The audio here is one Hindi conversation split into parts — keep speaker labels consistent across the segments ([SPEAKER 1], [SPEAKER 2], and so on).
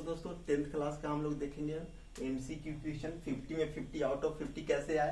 [SPEAKER 1] दोस्तों 10th क्लास का हम लोग देखेंगे एमसीक्यू क्वेश्चन 50 में 50 आउट ऑफ 50 कैसे आए।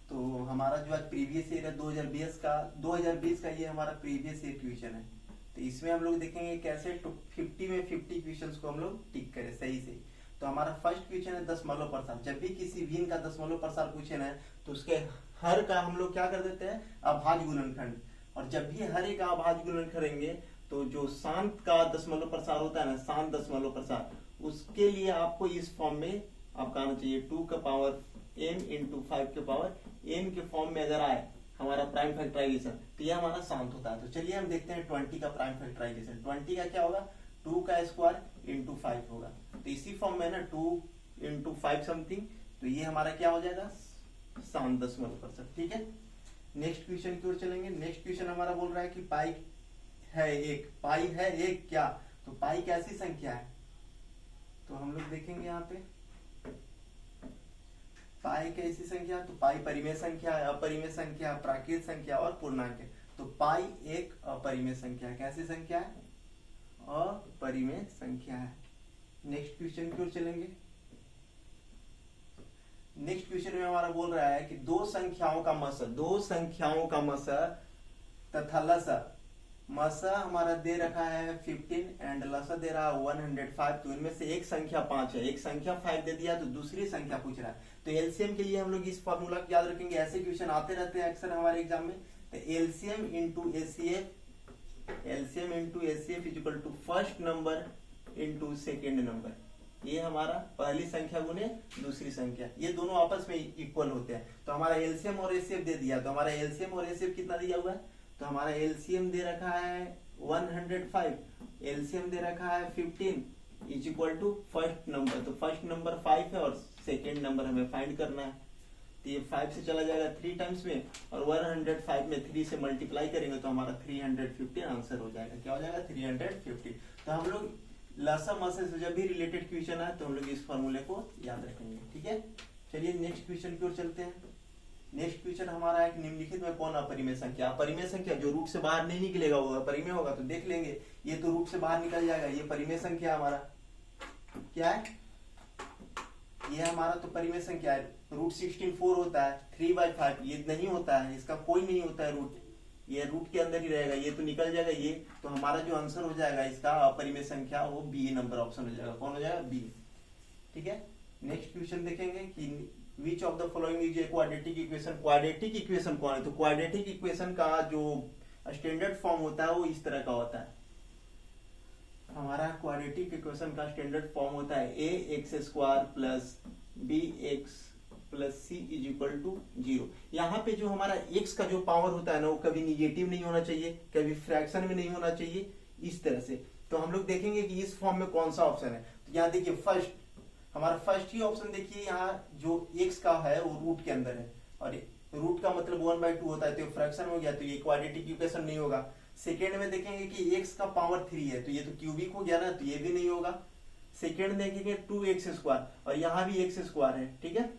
[SPEAKER 1] तो हमारा जो आज प्रीवियस ईयर है 2020 का ये हमारा प्रीवियस ईयर क्वेश्चन है। तो इसमें हम लोग देखेंगे कैसे 50 में 50 क्वेश्चंस को हम लोग टिक करें सही से। तो हमारा फर्स्ट क्वेश्चन है दशमलव प्रसार। जब भी किसी भिन्न का दशमलव प्रसार क्वेश्चन है तो उसके हर का हम लोग क्या कर देते हैं, अभाज्य गुणनखंड। और जब भी हर एक अभाज्य गुणन करेंगे तो जो शांत का दशमलव प्रसार होता है ना, शांत दशमलव प्रसार, उसके लिए आपको इस फॉर्म में आपका आना चाहिए 2 का पावर m इंटू 5 के पावर m के फॉर्म में अगर आए हमारा प्राइम फैक्टराइजेशन तो ये हमारा शांत होता है। तो चलिए हम देखते हैं 20 का प्राइम फैक्टराइजेशन। 20 का क्या होगा, 2 का स्क्वायर इंटू 5 होगा। तो इसी फॉर्म में ना 2 इंटू 5 समथिंग, तो ये हमारा क्या हो जाएगा, शांत दशमलव प्रसार। ठीक है, नेक्स्ट क्वेश्चन की ओर चलेंगे। नेक्स्ट क्वेश्चन हमारा बोल रहा है कि पाई है एक, पाई है एक क्या, तो पाई कैसी संख्या है। तो हम लोग देखेंगे यहाँ पे पाई कैसी संख्या, तो पाई परिमेय संख्या है, अपरिमेय संख्या, प्राकृत संख्या और पूर्णांक है। तो पाई एक अपरिमेय संख्या है। कैसी संख्या है, अपरिमेय संख्या है। नेक्स्ट क्वेश्चन की ओर चलेंगे। नेक्स्ट क्वेश्चन में हमारा बोल रहा है कि दो संख्याओं का मस तथा लसा, मसा हमारा दे रखा है 15 एंड लसा दे रहा है 105। तो इनमें से एक संख्या 5 है, एक संख्या 5 दे दिया, तो दूसरी संख्या पूछ रहा है। तो एलसीएम के लिए हम लोग इस फॉर्मूला को याद रखेंगे। ऐसे क्वेश्चन आते रहते हैं अक्सर हमारे एग्जाम में। तो LCM into HCF is equal to first number into second number. ये हमारा पहली संख्या गुने दूसरी संख्या, ये दोनों आपस में इक्वल होते हैं। तो हमारा एलसीएम और एचसीएफ दे दिया, तो हमारा एलसीएम और एचसीएफ कितना दिया हुआ है, तो हमारा एलसीएम दे रखा है 105, एलसीएम दे रखा है 15 is equal to first number. तो फर्स्ट नंबर 5 है और सेकेंड नंबर हमें फाइंड करना है। तो ये 5 से चला जाएगा 3 टाइम्स में, और 105 में 3 से मल्टीप्लाई करेंगे तो हमारा 350 आंसर हो जाएगा। क्या हो जाएगा, 350। तो हम लोग लसा मसा से जब भी रिलेटेड क्वेश्चन है तो हम लोग इस फॉर्मूले को याद रखेंगे। ठीक है, चलिए नेक्स्ट क्वेश्चन की ओर चलते हैं। नेक्स्ट क्वेश्चन हमारा है कि निम्नलिखित में कौन अपरिमेय संख्या, अपरिमेय संख्या जो रूट से बाहर नहीं निकलेगा वो अपरिमेय होगा। तो देख लेंगे, ये तो रूट से बाहर निकल जाएगा, ये परिमेय संख्या हमारा क्या है, ये हमारा तो परिमेय संख्या है। रूट 16 4 होता है, 3/5 ये नहीं होता है, इसका कोई नहीं होता है रूट, ये रूट के अंदर ही रहेगा, ये तो निकल जाएगा ये। तो हमारा जो आंसर हो जाएगा इसका अपरिमेय संख्या वो बी नंबर ऑप्शन हो जाएगा। कौन हो जाएगा, बी। ठीक है, नेक्स्ट क्वेश्चन देखेंगे कि Which of the following is a quadratic equation। Quadratic equation कौन है, तो क्वाड्रेटिक इक्वेशन का जो स्टैंडर्ड फॉर्म होता है वो इस तरह का होता है। हमारा क्वाड्रेटिक इक्वेशन का स्टैंडर्ड फॉर्म होता है ax² plus bx plus c is equal to 0। यहाँ पे जो हमारा x का जो पावर होता है ना वो कभी निगेटिव नहीं होना चाहिए, कभी फ्रैक्शन में नहीं होना चाहिए, इस तरह से। तो हम लोग देखेंगे कि इस फॉर्म में कौन सा ऑप्शन है। तो यहाँ देखिए फर्स्ट, हमारा फर्स्ट ही ऑप्शन देखिए, यहाँ जो x का है वो रूट के अंदर है, और रूट का मतलब 1/2 होता है, तो फ्रैक्शन हो गया, तो ये क्वाड्रेटिक इक्वेशन नहीं होगा। सेकेंड में देखेंगे कि x का पावर 3 है, तो ये तो क्यूबिक हो गया ना, तो ये भी नहीं होगा। सेकेंड देखेंगे 2x², और यहाँ भी x² है। ठीक है,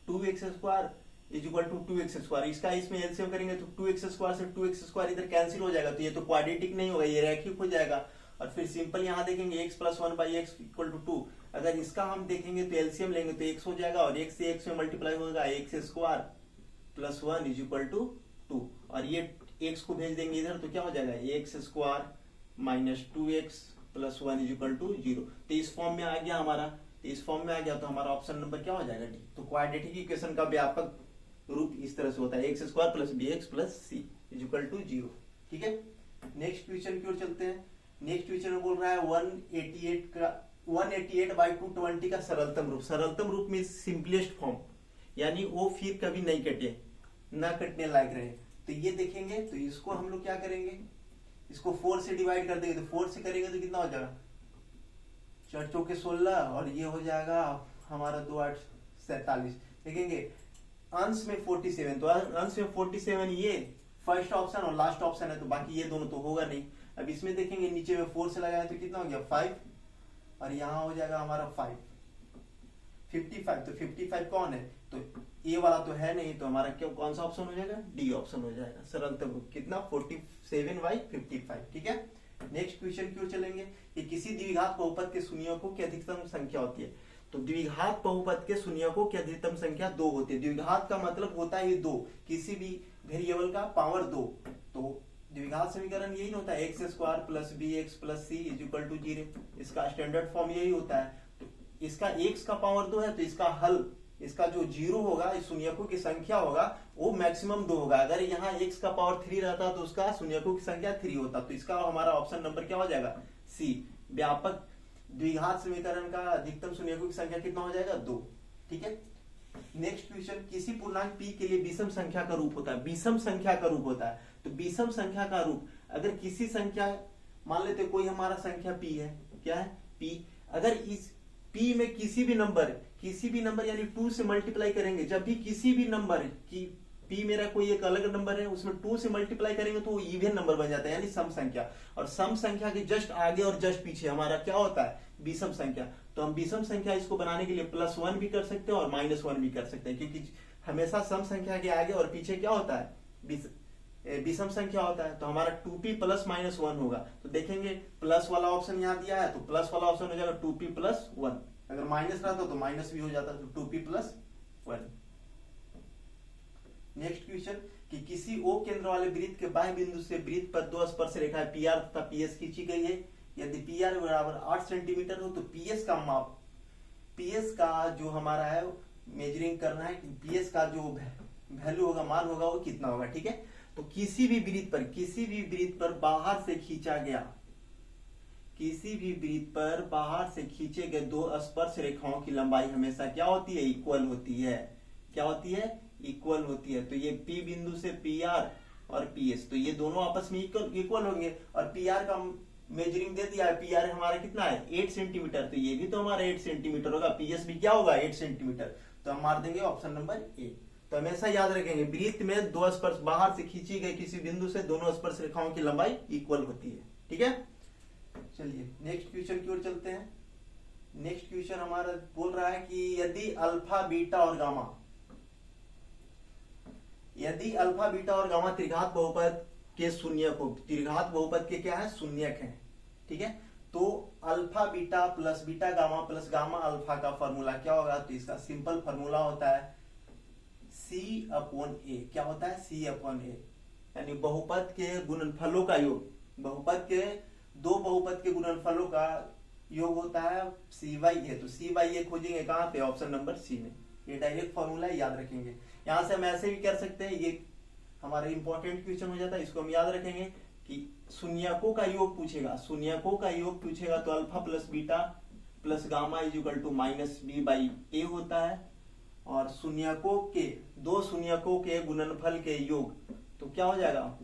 [SPEAKER 1] 2x² is equal to 2x², इसका इसमें एलसीएम करेंगे तो 2x² से 2x² इधर कैंसिल हो जाएगा, तो ये तो क्वाड्रेटिक नहीं होगा, ये रैखिक हो जाएगा। और फिर सिंपल यहाँ देखेंगे x + 1/x इक्वल टू 2। अगर इसका हम देखेंगे तो एलसीएम लेंगे तो x हो जाएगा, और x से x में मल्टीप्लाई होगा, x² + 1 इज इक्वल टू 2। और ये x को भेज देंगे इधर तो क्या हो जाएगा, x² - 2x + 1 is equal to 0। तो इस फॉर्म में आ गया हमारा, इस फॉर्म में आ गया तो हमारा ऑप्शन नंबर क्या हो जाएगा, डी। तो क्वाड्रेटिक इक्वेशन का व्यापक रूप इस तरह से होता है, x² + bx + c is equal to 0। ठीक है, नेक्स्ट क्वेश्चन की ओर चलते हैं। नेक्स्ट क्वेश्चन में बोल रहा है 188/220 का सरलतम रूप। सरलतम रूप में सिंपलेस्ट फॉर्म, यानी वो फिर कभी नहीं कटे, ना कटने लायक रहे। तो ये देखेंगे, तो इसको हम लोग क्या करेंगे, इसको 4 से डिवाइड कर देंगे। तो 4 से करेंगे तो कितना हो जाएगा, 4 चौके 16, और ये हो जाएगा हमारा 2 8 47। देखेंगे अंश में 47, तो अंश में 47 ये फर्स्ट ऑप्शन और लास्ट ऑप्शन है, तो बाकी ये दोनों तो होगा नहीं। अब इसमें देखेंगे नीचे में 4 से लगाया तो कितना हो गया 5, और यहाँ हो जाएगा हमारा 5 55। तो 55 कौन है, तो ये वाला तो है नहीं, तो हमारा क्या कौन सा ऑप्शन हो जाएगा, डी ऑप्शन हो जाएगा। सरलतम रूप कितना, 47/55। ठीक है, नेक्स्ट क्वेश्चन की ओर चलेंगे कि किसी द्विघात बहुपद के शून्यकों की अधिकतम संख्या होती है। तो द्विघात बहुपद के शून्यकों की अधिकतम संख्या 2 होती है। द्विघात का मतलब होता है ये 2, किसी भी वेरिएबल का पावर 2। तो द्विघात समीकरण यही होता है x square plus B X plus C is equal to 0। इसका स्टैंडर्ड फॉर्म यही होता है। तो इसका x का पावर 2 है तो इसका हल, इसका जो 0 होगा, इस शून्यकों की संख्या होगा वो मैक्सिमम 2 होगा। अगर यहाँ x का पावर 3 रहता तो उसका शून्यकों की संख्या 3 होता। तो इसका हमारा ऑप्शन नंबर क्या हो जाएगा? सी। व्यापक द्विघात समीकरण का अधिकतम शून्यकों की संख्या कितना हो जाएगा? 2। ठीक है। नेक्स्ट क्वेश्चन, किसी पूर्णांक p के लिए विषम संख्या का रूप होता है। विषम संख्या का रूप होता है। तो विषम संख्या का रूप, अगर किसी संख्या, मान लेते कोई हमारा संख्या p है, क्या है? p। अगर इस p में किसी भी नंबर यानी 2 से मल्टीप्लाई करेंगे, जब भी किसी भी नंबर की p मेरा कोई एक अलग नंबर है उसमें 2 से मल्टीप्लाई करेंगे तो वो इवन नंबर बन जाता है, यानी सम संख्या। और सम संख्या के जस्ट आगे और जस्ट पीछे हमारा क्या होता है? विषम संख्या। तो हम विषम संख्या इसको बनाने के लिए +1 भी कर सकते हैं और -1 भी कर सकते हैं, क्योंकि हमेशा सम संख्या के आगे और पीछे क्या होता है? विषम संख्या होता है। तो हमारा 2p + -1 होगा। तो देखेंगे प्लस वाला ऑप्शन यहाँ दिया है तो प्लस वाला ऑप्शन हो जाएगा 2p + 1। अगर माइनस रहता तो माइनस भी हो जाता, तो 2p + 1। नेक्स्ट क्वेश्चन, कि किसी O केंद्र वाले वृत्त के बाह्य बिंदु से वृत्त पर 2 स्पर्श रेखाएं PR तथा PS खींची गई है। यदि PR बराबर 8 सेंटीमीटर हो तो PS का माप, PS का जो हमारा है मेजरिंग करना है कि PS का जो वैल्यू होगा, मान होगा, वो कितना होगा। ठीक है। तो किसी भी वृत्त पर बाहर से खींचा गया, किसी भी वृत्त पर बाहर से खींचे गए 2 स्पर्श रेखाओं की लंबाई हमेशा क्या होती है? इक्वल होती है। क्या होती है? इक्वल होती है। तो ये P बिंदु से PR और PS, तो ये दोनों आपस में इक्वल होंगे। और PR का मेजरिंग दे दिया है, PR हमारा कितना है? 8 सेंटीमीटर। तो ये भी तो हमारा 8 सेंटीमीटर होगा, PS भी क्या होगा? 8 सेंटीमीटर। तो हम मार देंगे ऑप्शन नंबर ए। तो हमेशा याद रखेंगे, वृत्त में 2 स्पर्श बाहर से खींची गई किसी बिंदु से दोनों स्पर्श रेखाओं की लंबाई इक्वल होती है। ठीक है। चलिए नेक्स्ट क्वेश्चन की ओर चलते हैं। नेक्स्ट क्वेश्चन हमारा बोल रहा है कि यदि अल्फा बीटा और गामा त्रिघात बहुपद के शून्यक, त्रिघात बहुपद के क्या है? शून्यक है। ठीक है। तो alpha beta plus beta gamma plus gamma alpha का फॉर्मूला क्या होगा? तो इसका सिंपल फॉर्मूला होता है C/A। क्या होता है? C/A, यानी बहुपद के गुणनफलों का योग। बहुपद के दो बहुपद के गुणनफलों का योग होता है C/A। तो C/A खोजेंगे कहां पे? ऑप्शन नंबर सी में। ये डायरेक्ट फॉर्मूला याद रखेंगे। यहां से हम ऐसे भी कर सकते हैं, ये हमारा इंपॉर्टेंट क्वेश्चन हो जाता है, इसको हम याद रखेंगे कि शून्यकों का योग पूछेगा, शून्यकों का योग पूछेगा तो alpha plus beta plus gamma is equal to -B/A होता है। और शून्यकों के, दो शून्यकों के गुणनफल के योग तो क्या हो जाएगा?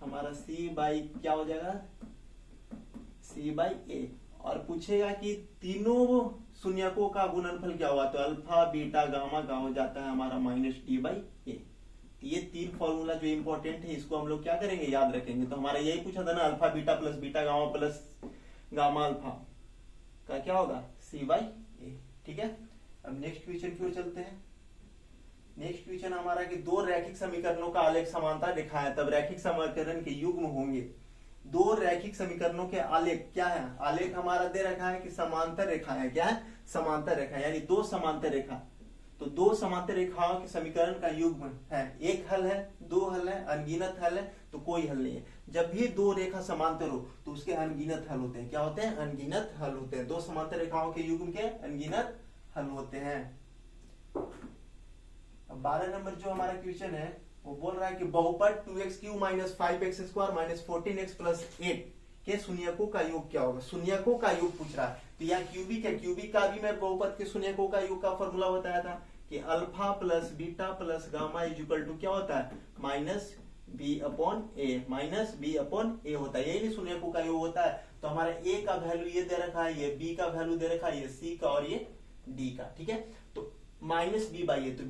[SPEAKER 1] हमारा क्या हो जाएगा? C/A। और पूछेगा कि तीनों शून्यकों का गुणनफल क्या होगा? तो अल्फा बीटा गामा का हो जाता है हमारा -D/A। ये 3 फॉर्मूला जो इंपॉर्टेंट है इसको हम लोग क्या करेंगे? याद रखेंगे। तो हमारा यही पूछा था ना, alpha beta plus beta gamma plus gamma alpha का क्या होगा? C/A। ठीक है। अब नेक्स्ट क्वेश्चन की ओर चलते हैं। नेक्स्ट क्वेश्चन हमारा कि दो रैखिक समीकरणों का आलेख समांतर रेखा है तब रैखिक समीकरण के युग्म होंगे। दो रैखिक समीकरणों के आलेख क्या है? आलेख हमारा दे रखा है कि समांतर रेखा है। क्या है? समांतर रेखा, यानी दो समांतर रेखा। तो दो समांतर रेखाओं के समीकरण का युग्म है। एक हल है, दो हल है, अनगिनत हल है, तो कोई हल नहीं है। जब भी दो रेखा समांतर हो तो उसके अनगिनत हल होते हैं। क्या होते हैं? अनगिनत हल होते हैं। दो समांतर रेखाओं के युग्म के अनगिनत हल होते हैं। अब 12 नंबर जो हमारा क्वेश्चन है वो बोल रहा है कि बहुपद 2x³ - 5x² - 14x + 8 के शून्यकों का योग क्या होगा? शून्यकों का योग पूछ रहा है। तो यहाँ क्यूबिक है, क्यूबिक का भी मैं बहुपद के शून्यकों का योग का फॉर्मूला बताया था कि alpha plus beta plus gamma is equal to क्या होता है? -B/A होता है। यही शून्यकों का योग होता है। तो हमारा A का वैल्यू ये दे रखा है, ये B का वैल्यू दे रखा है, ये C का और ये D का। ठीक है। तो -B/A, तो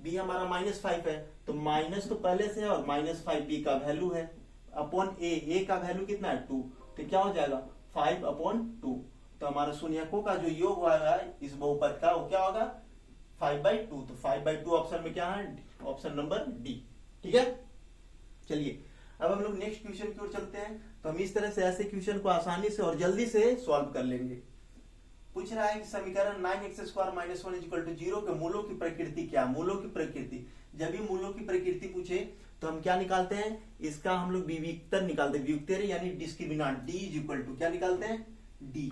[SPEAKER 1] B हमारा -5 है, तो माइनस तो पहले से है और -5B का वैल्यू है अपॉन A का वैल्यू कितना है? 2। तो क्या हो जाएगा? 5/2। तो हमारा शून्यकों का जो योग होगा इस बहुपद का वो क्या होगा? 5/2। तो 5/2 ऑप्शन में क्या है? Option number D. ठीक है। चलिए अब हम लोग नेक्स्ट क्वेश्चन की ओर चलते हैं। तो हम इस तरह से ऐसे क्वेश्चन को आसानी से और जल्दी से सॉल्व कर लेंगे। पूछ रहा है कि समीकरण 9x² - 1 = 0 के मूलों की प्रकृति क्या। मूलों की प्रकृति, जब भी मूलों की प्रकृति पूछे तो हम क्या निकालते हैं, इसका हम लोग विविक्तर निकालते हैं, विविक्तर यानी डिस्क्रिमिनेंट। d = क्या निकालते हैं, d।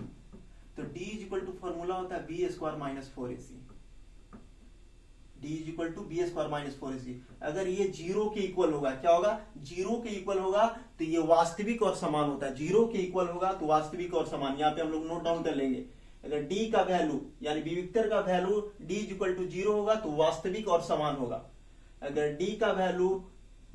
[SPEAKER 1] तो d फॉर्मूला होता है b² - 4ac। d = b² - 4ac। अगर ये 0 के इक्वल होगा, क्या होगा, 0 के इक्वल होगा तो ये वास्तविक और समान होता है। 0 के इक्वल होगा तो वास्तविक और समान, यहाँ पे हम लोग नोट डाउन कर लेंगे। अगर d का वैल्यू यानी विविक्तर का वैल्यू d = 0 होगा तो वास्तविक और समान होगा। अगर d का वैल्यू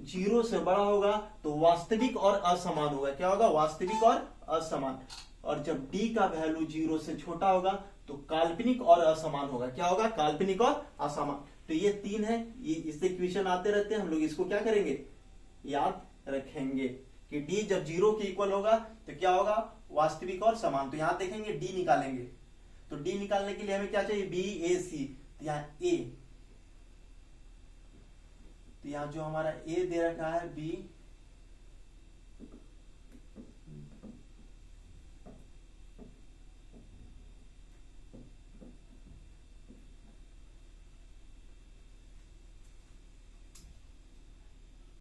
[SPEAKER 1] 0 से बड़ा होगा तो वास्तविक और असमान होगा। क्या होगा, वास्तविक और असमान। और जब d का वैल्यू 0 से छोटा होगा तो काल्पनिक और असमान होगा। क्या होगा, काल्पनिक और असमान। तो ये 3 है, ये इससे क्वेश्चन आते रहते हैं, हम लोग इसको क्या करेंगे, याद रखेंगे कि d जब 0 के इक्वल होगा तो क्या होगा, वास्तविक और समान। तो यहां देखेंगे d निकालेंगे, तो d निकालने के लिए हमें क्या चाहिए, BAC। तो यहाँ a, तो यहाँ जो हमारा a दे रखा है b